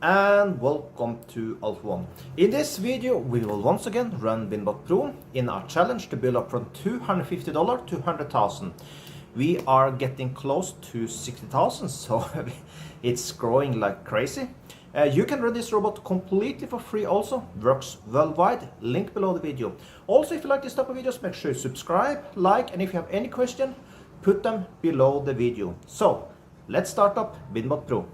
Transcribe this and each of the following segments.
and welcome to Alpha One. In this video we will once again run Winbot Pro in our challenge to build up from $250 to $100,000. We are getting close to 60,000, so it's growing like crazy. You can run this robot completely for free also, works worldwide, link below the video. Also, if you like this type of videos, make sure you subscribe, like, and if you have any question, put them below the video. So, let's start up Winbot Pro.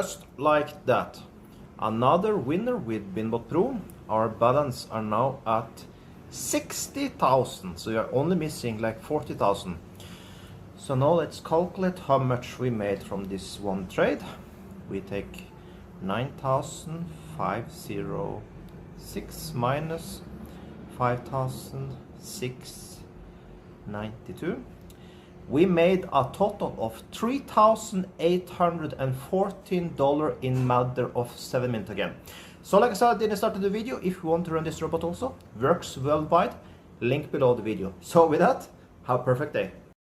Just like that. Another winner with Binbot Pro. Our balance are now at 60,000. So we are only missing like 40,000. So now let's calculate how much we made from this one trade. We take 9,506 minus 5,692. We made a total of $3,814 in matter of 7 minutes again. So like I said in the start of the video, if you want to run this robot also, works worldwide, link below the video. So with that, have a perfect day.